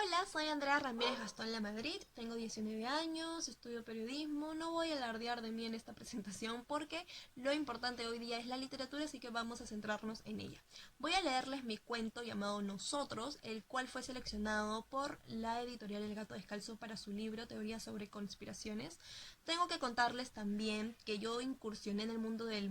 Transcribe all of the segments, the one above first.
Hola, soy Andrea Ramírez Gastón La Madrid, tengo 19 años, estudio periodismo, no voy a alardear de mí en esta presentación porque lo importante hoy día es la literatura, así que vamos a centrarnos en ella. Voy a leerles mi cuento llamado Nosotros, el cual fue seleccionado por la editorial El Gato Descalzo para su libro Teorías sobre conspiraciones. Tengo que contarles también que yo incursioné en el mundo en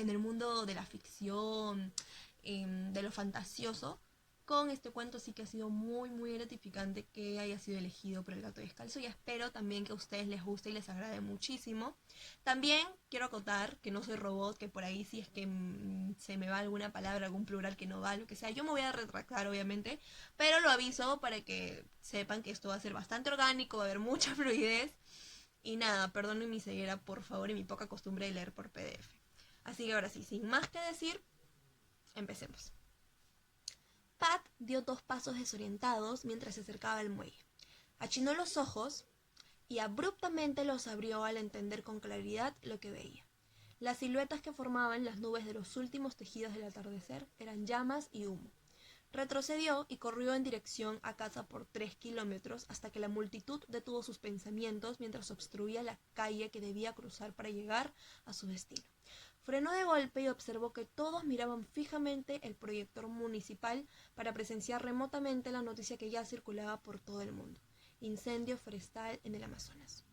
el mundo de la ficción, de lo fantasioso, con este cuento. Sí que ha sido muy gratificante que haya sido elegido por El Gato Descalzo y espero también que a ustedes les guste y les agrade muchísimo. También quiero acotar que no soy robot, que por ahí si es que se me va alguna palabra, algún plural que no va, lo que sea, yo me voy a retractar obviamente, pero lo aviso para que sepan que esto va a ser bastante orgánico, va a haber mucha fluidez y nada, perdonen mi ceguera por favor y mi poca costumbre de leer por PDF. Así que ahora sí, sin más que decir, empecemos. Pat dio 2 pasos desorientados mientras se acercaba al muelle. Achinó los ojos y abruptamente los abrió al entender con claridad lo que veía. Las siluetas que formaban las nubes de los últimos tejidos del atardecer eran llamas y humo. Retrocedió y corrió en dirección a casa por 3 kilómetros hasta que la multitud detuvo sus pensamientos mientras obstruía la calle que debía cruzar para llegar a su destino. Frenó de golpe y observó que todos miraban fijamente el proyector municipal para presenciar remotamente la noticia que ya circulaba por todo el mundo: incendio forestal en el Amazonas.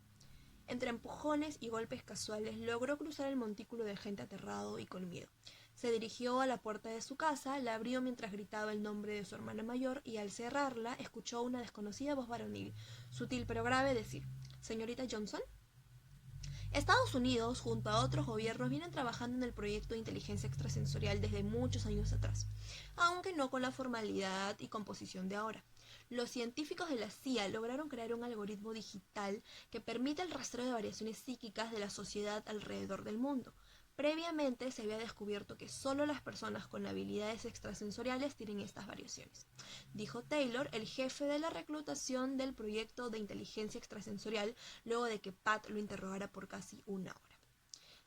Entre empujones y golpes casuales logró cruzar el montículo de gente aterrado y con miedo. Se dirigió a la puerta de su casa, la abrió mientras gritaba el nombre de su hermana mayor y al cerrarla escuchó una desconocida voz varonil, sutil pero grave, decir: «¿Señorita Johnson?». Estados Unidos, junto a otros gobiernos, vienen trabajando en el proyecto de inteligencia extrasensorial desde muchos años atrás, aunque no con la formalidad y composición de ahora. Los científicos de la CIA lograron crear un algoritmo digital que permite el rastreo de variaciones psíquicas de la sociedad alrededor del mundo. Previamente se había descubierto que solo las personas con habilidades extrasensoriales tienen estas variaciones, dijo Taylor, el jefe de la reclutación del proyecto de inteligencia extrasensorial, luego de que Pat lo interrogara por casi una hora.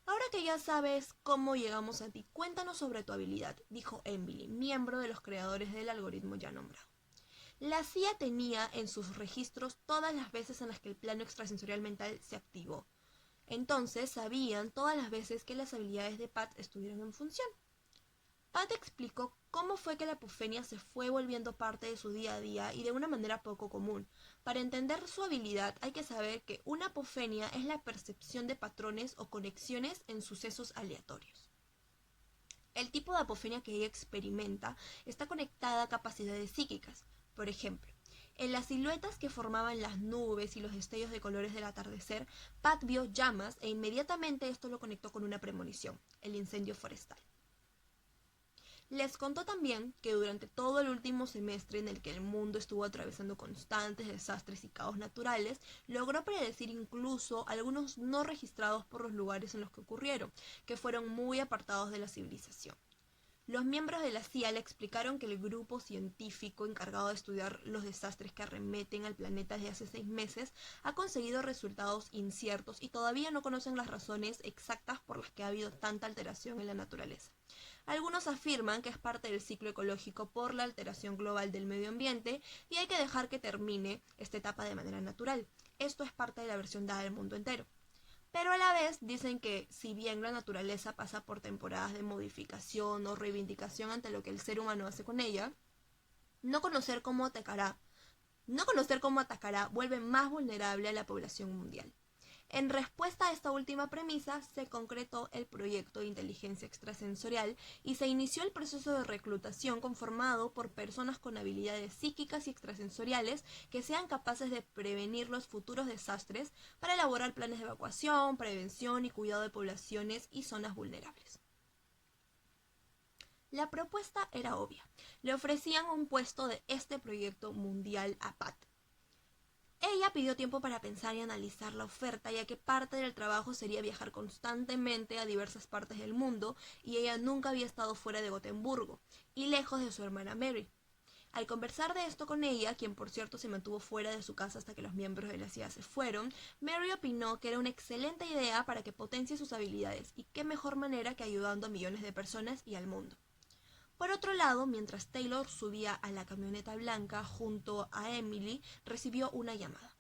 «Ahora que ya sabes cómo llegamos a ti, cuéntanos sobre tu habilidad», dijo Emily, miembro de los creadores del algoritmo ya nombrado. La CIA tenía en sus registros todas las veces en las que el plano extrasensorial mental se activó. Entonces sabían todas las veces que las habilidades de Pat estuvieron en función. Pat explicó cómo fue que la apofenia se fue volviendo parte de su día a día y de una manera poco común. Para entender su habilidad hay que saber que una apofenia es la percepción de patrones o conexiones en sucesos aleatorios. El tipo de apofenia que ella experimenta está conectada a capacidades psíquicas. Por ejemplo, en las siluetas que formaban las nubes y los destellos de colores del atardecer, Pat vio llamas e inmediatamente esto lo conectó con una premonición: el incendio forestal. Les contó también que durante todo el último semestre en el que el mundo estuvo atravesando constantes desastres y caos naturales, logró predecir incluso algunos no registrados por los lugares en los que ocurrieron, que fueron muy apartados de la civilización. Los miembros de la CIA le explicaron que el grupo científico encargado de estudiar los desastres que arremeten al planeta desde hace 6 meses ha conseguido resultados inciertos y todavía no conocen las razones exactas por las que ha habido tanta alteración en la naturaleza. Algunos afirman que es parte del ciclo ecológico por la alteración global del medio ambiente y hay que dejar que termine esta etapa de manera natural. Esto es parte de la versión dada al mundo entero. Pero a la vez dicen que si bien la naturaleza pasa por temporadas de modificación o reivindicación ante lo que el ser humano hace con ella, no conocer cómo atacará, no conocer cómo atacará vuelve más vulnerable a la población mundial. En respuesta a esta última premisa, se concretó el proyecto de inteligencia extrasensorial y se inició el proceso de reclutación conformado por personas con habilidades psíquicas y extrasensoriales que sean capaces de prevenir los futuros desastres para elaborar planes de evacuación, prevención y cuidado de poblaciones y zonas vulnerables. La propuesta era obvia. Le ofrecían un puesto de este proyecto mundial a Pat. Ella pidió tiempo para pensar y analizar la oferta, ya que parte del trabajo sería viajar constantemente a diversas partes del mundo y ella nunca había estado fuera de Gotemburgo y lejos de su hermana Mary. Al conversar de esto con ella, quien por cierto se mantuvo fuera de su casa hasta que los miembros de la CIA se fueron, Mary opinó que era una excelente idea para que potencie sus habilidades y qué mejor manera que ayudando a millones de personas y al mundo. Por otro lado, mientras Taylor subía a la camioneta blanca junto a Emily, recibió una llamada.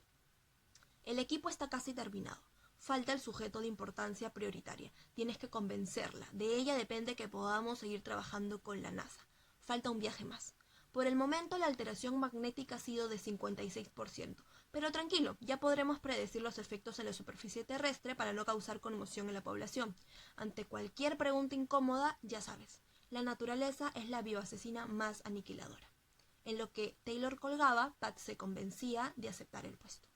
El equipo está casi terminado. Falta el sujeto de importancia prioritaria. Tienes que convencerla. De ella depende que podamos seguir trabajando con la NASA. Falta un viaje más. Por el momento la alteración magnética ha sido de 56%, pero tranquilo, ya podremos predecir los efectos en la superficie terrestre para no causar conmoción en la población. Ante cualquier pregunta incómoda, ya sabes, la naturaleza es la bioasesina más aniquiladora. En lo que Taylor colgaba, Pat se convencía de aceptar el puesto.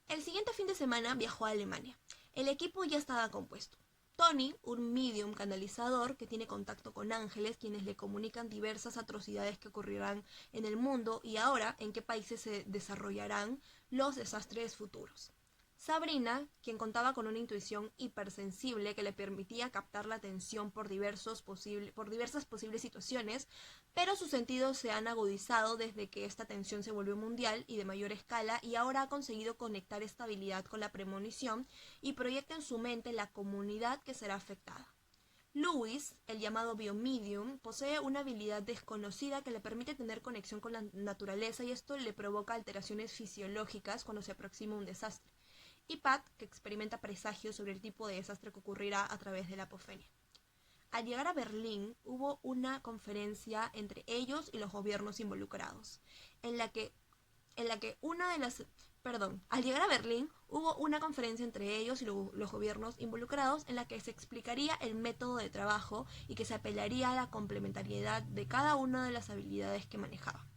El siguiente fin de semana viajó a Alemania. El equipo ya estaba compuesto. Tony, un medium canalizador que tiene contacto con ángeles, quienes le comunican diversas atrocidades que ocurrirán en el mundo y ahora en qué países se desarrollarán los desastres futuros. Sabrina, quien contaba con una intuición hipersensible que le permitía captar la atención por diversas posibles situaciones, pero sus sentidos se han agudizado desde que esta tensión se volvió mundial y de mayor escala y ahora ha conseguido conectar esta habilidad con la premonición y proyecta en su mente la comunidad que será afectada. Lewis, el llamado biomedium, posee una habilidad desconocida que le permite tener conexión con la naturaleza y esto le provoca alteraciones fisiológicas cuando se aproxima un desastre. Y Pat, que experimenta presagios sobre el tipo de desastre que ocurrirá a través de la apofenia. Al llegar a Berlín, hubo una conferencia entre ellos y los gobiernos involucrados, al llegar a Berlín, hubo una conferencia entre ellos y los gobiernos involucrados en la que se explicaría el método de trabajo y que se apelaría a la complementariedad de cada una de las habilidades que manejaba.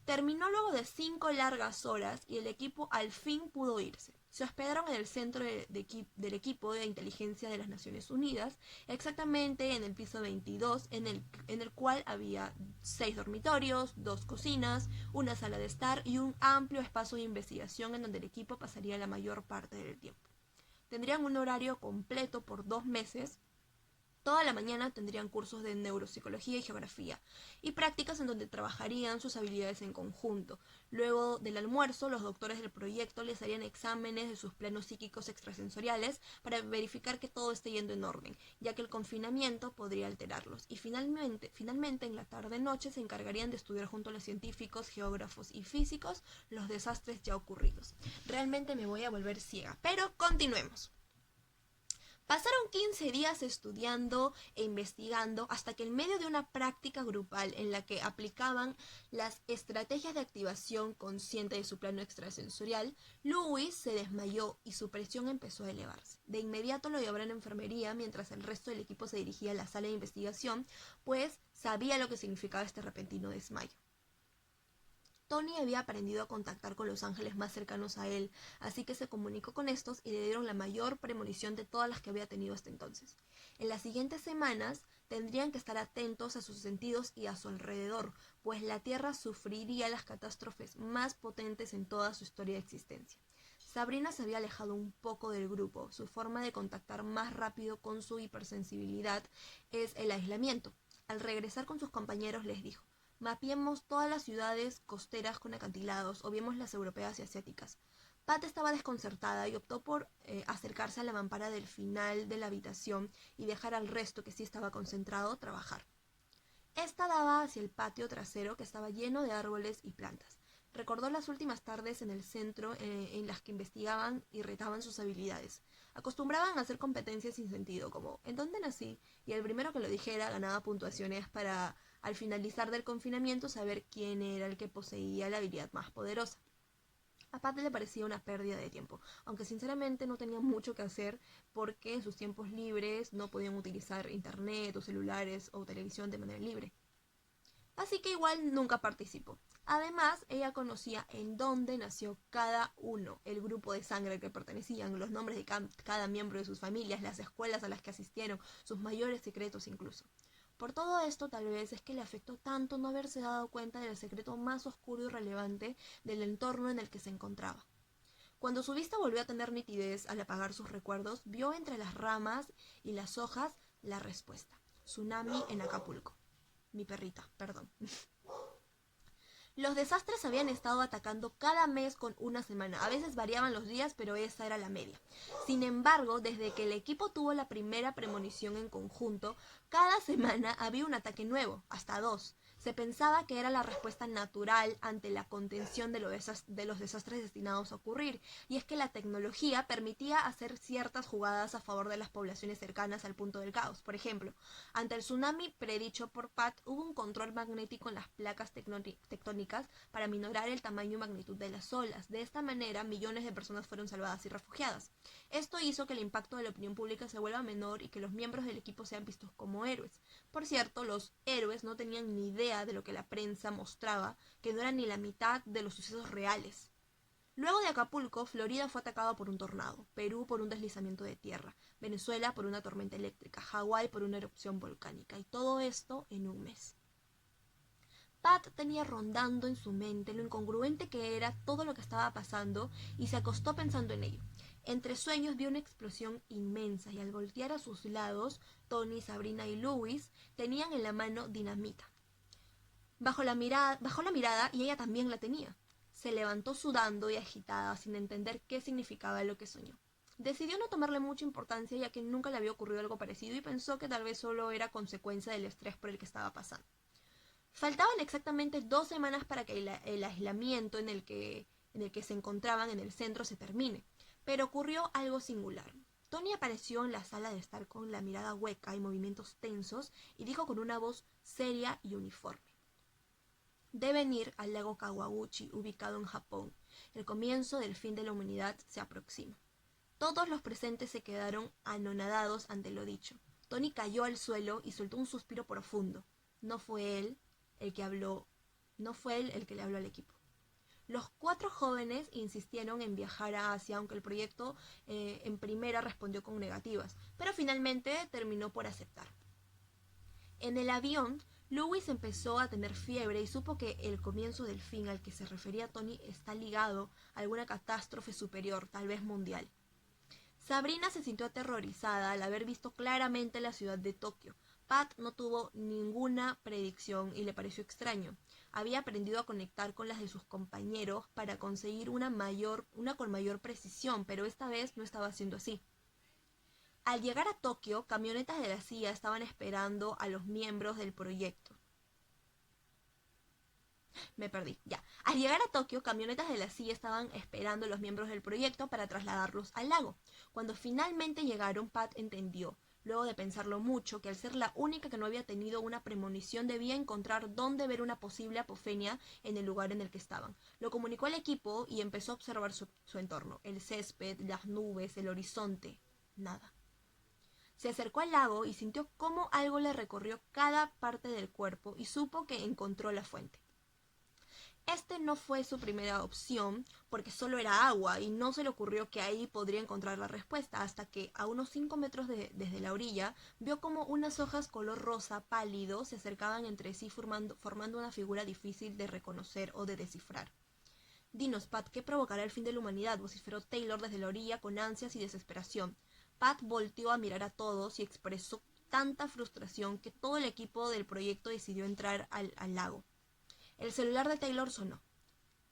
Terminó luego de 5 largas horas y el equipo al fin pudo irse. Se hospedaron en el centro del equipo de inteligencia de las Naciones Unidas, exactamente en el piso 22, en el cual había 6 dormitorios, 2 cocinas, una sala de estar y un amplio espacio de investigación en donde el equipo pasaría la mayor parte del tiempo. Tendrían un horario completo por 2 meses. Toda la mañana tendrían cursos de neuropsicología y geografía y prácticas en donde trabajarían sus habilidades en conjunto. Luego del almuerzo, los doctores del proyecto les harían exámenes de sus planos psíquicos extrasensoriales para verificar que todo esté yendo en orden, ya que el confinamiento podría alterarlos. Y finalmente en la tarde-noche se encargarían de estudiar junto a los científicos, geógrafos y físicos los desastres ya ocurridos. Realmente me voy a volver ciega, pero continuemos. Pasaron 15 días estudiando e investigando hasta que en medio de una práctica grupal en la que aplicaban las estrategias de activación consciente de su plano extrasensorial, Lewis se desmayó y su presión empezó a elevarse. De inmediato lo llevaron a enfermería mientras el resto del equipo se dirigía a la sala de investigación, pues sabía lo que significaba este repentino desmayo. Tony había aprendido a contactar con los ángeles más cercanos a él, así que se comunicó con estos y le dieron la mayor premonición de todas las que había tenido hasta entonces. En las siguientes semanas tendrían que estar atentos a sus sentidos y a su alrededor, pues la Tierra sufriría las catástrofes más potentes en toda su historia de existencia. Sabrina se había alejado un poco del grupo. Su forma de contactar más rápido con su hipersensibilidad es el aislamiento. Al regresar con sus compañeros les dijo: mapeemos todas las ciudades costeras con acantilados o vemos las europeas y asiáticas. Pat estaba desconcertada y optó por acercarse a la mampara del final de la habitación y dejar al resto, que sí estaba concentrado, trabajar. Esta daba hacia el patio trasero que estaba lleno de árboles y plantas. Recordó las últimas tardes en el centro en las que investigaban y retaban sus habilidades. Acostumbraban a hacer competencias sin sentido, como ¿en dónde nací? Y el primero que lo dijera ganaba puntuaciones para, al finalizar del confinamiento, saber quién era el que poseía la habilidad más poderosa. A Pat le parecía una pérdida de tiempo, aunque sinceramente no tenía mucho que hacer porque en sus tiempos libres no podían utilizar internet o celulares o televisión de manera libre. Así que igual nunca participó. Además, ella conocía en dónde nació cada uno, el grupo de sangre al que pertenecían, los nombres de cada miembro de sus familias, las escuelas a las que asistieron, sus mayores secretos incluso. Por todo esto, tal vez es que le afectó tanto no haberse dado cuenta del secreto más oscuro y relevante del entorno en el que se encontraba. Cuando su vista volvió a tener nitidez al apagar sus recuerdos, vio entre las ramas y las hojas la respuesta: tsunami en Acapulco. Mi perrita, perdón. Los desastres habían estado atacando cada mes con una semana. A veces variaban los días, pero esa era la media. Sin embargo, desde que el equipo tuvo la primera premonición en conjunto, cada semana había un ataque nuevo, hasta 2. Se pensaba que era la respuesta natural ante la contención de los desastres destinados a ocurrir, y es que la tecnología permitía hacer ciertas jugadas a favor de las poblaciones cercanas al punto del caos. Por ejemplo, ante el tsunami predicho por Pat, hubo un control magnético en las placas tectónicas para minorar el tamaño y magnitud de las olas. De esta manera, millones de personas fueron salvadas y refugiadas. Esto hizo que el impacto de la opinión pública se vuelva menor y que los miembros del equipo sean vistos como héroes. Por cierto, los héroes no tenían ni idea de lo que la prensa mostraba, que no era ni la mitad de los sucesos reales. Luego de Acapulco, Florida fue atacada por un tornado, Perú por un deslizamiento de tierra, Venezuela por una tormenta eléctrica, Hawái por una erupción volcánica, y todo esto en un mes. Pat tenía rondando en su mente lo incongruente que era todo lo que estaba pasando y se acostó pensando en ello. Entre sueños vio una explosión inmensa y al voltear a sus lados, Tony, Sabrina y Louis tenían en la mano dinamita. Bajó la mirada y ella también la tenía. Se levantó sudando y agitada, sin entender qué significaba lo que soñó. Decidió no tomarle mucha importancia ya que nunca le había ocurrido algo parecido y pensó que tal vez solo era consecuencia del estrés por el que estaba pasando. Faltaban exactamente 2 semanas para que el aislamiento en el que se encontraban en el centro se termine, pero ocurrió algo singular. Tony apareció en la sala de estar con la mirada hueca y movimientos tensos y dijo con una voz seria y uniforme: deben ir al lago Kawaguchi, ubicado en Japón. El comienzo del fin de la humanidad se aproxima. Todos los presentes se quedaron anonadados ante lo dicho. Tony cayó al suelo y soltó un suspiro profundo. No fue él el que le habló al equipo. Los 4 jóvenes insistieron en viajar a Asia, aunque el proyecto en primera respondió con negativas, pero finalmente terminó por aceptar. En el avión, Louis empezó a tener fiebre y supo que el comienzo del fin al que se refería Tony está ligado a alguna catástrofe superior, tal vez mundial. Sabrina se sintió aterrorizada al haber visto claramente la ciudad de Tokio. Pat no tuvo ninguna predicción y le pareció extraño. Había aprendido a conectar con las de sus compañeros para conseguir una con mayor precisión, pero esta vez no estaba siendo así. Al llegar a Tokio, camionetas de la CIA estaban esperando a los miembros del proyecto. Me perdí, ya. Al llegar a Tokio, camionetas de la CIA estaban esperando a los miembros del proyecto para trasladarlos al lago. Cuando finalmente llegaron, Pat entendió, luego de pensarlo mucho, que al ser la única que no había tenido una premonición debía encontrar dónde ver una posible apofenia en el lugar en el que estaban. Lo comunicó al equipo y empezó a observar su entorno, el césped, las nubes, el horizonte. Nada. Se acercó al lago y sintió cómo algo le recorrió cada parte del cuerpo y supo que encontró la fuente. Este no fue su primera opción, porque solo era agua y no se le ocurrió que ahí podría encontrar la respuesta, hasta que a unos 5 metros desde la orilla vio como unas hojas color rosa pálido se acercaban entre sí formando una figura difícil de reconocer o de descifrar. «Dinos, Pat, ¿qué provocará el fin de la humanidad?», vociferó Taylor desde la orilla con ansias y desesperación. Pat volteó a mirar a todos y expresó tanta frustración que todo el equipo del proyecto decidió entrar al lago. El celular de Taylor sonó.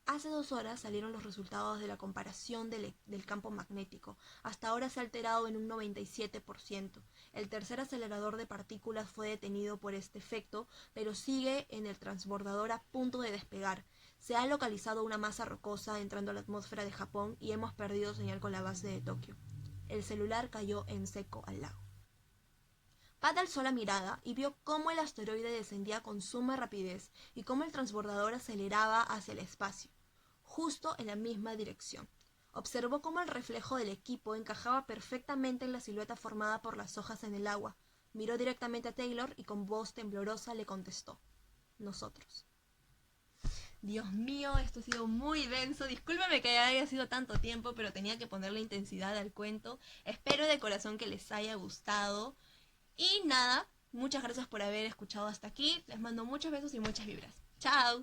Hace 2 horas salieron los resultados de la comparación del campo magnético. Hasta ahora se ha alterado en un 97%. El tercer acelerador de partículas fue detenido por este efecto, pero sigue en el transbordador a punto de despegar. Se ha localizado una masa rocosa entrando a la atmósfera de Japón y hemos perdido señal con la base de Tokio. El celular cayó en seco al lago. Pat alzó la mirada y vio cómo el asteroide descendía con suma rapidez y cómo el transbordador aceleraba hacia el espacio, justo en la misma dirección. Observó cómo el reflejo del equipo encajaba perfectamente en la silueta formada por las hojas en el agua. Miró directamente a Taylor y con voz temblorosa le contestó: «Nosotros». Dios mío, esto ha sido muy denso. Discúlpeme que haya sido tanto tiempo, pero tenía que ponerle intensidad al cuento. Espero de corazón que les haya gustado. Y nada, muchas gracias por haber escuchado hasta aquí. Les mando muchos besos y muchas vibras. ¡Chao!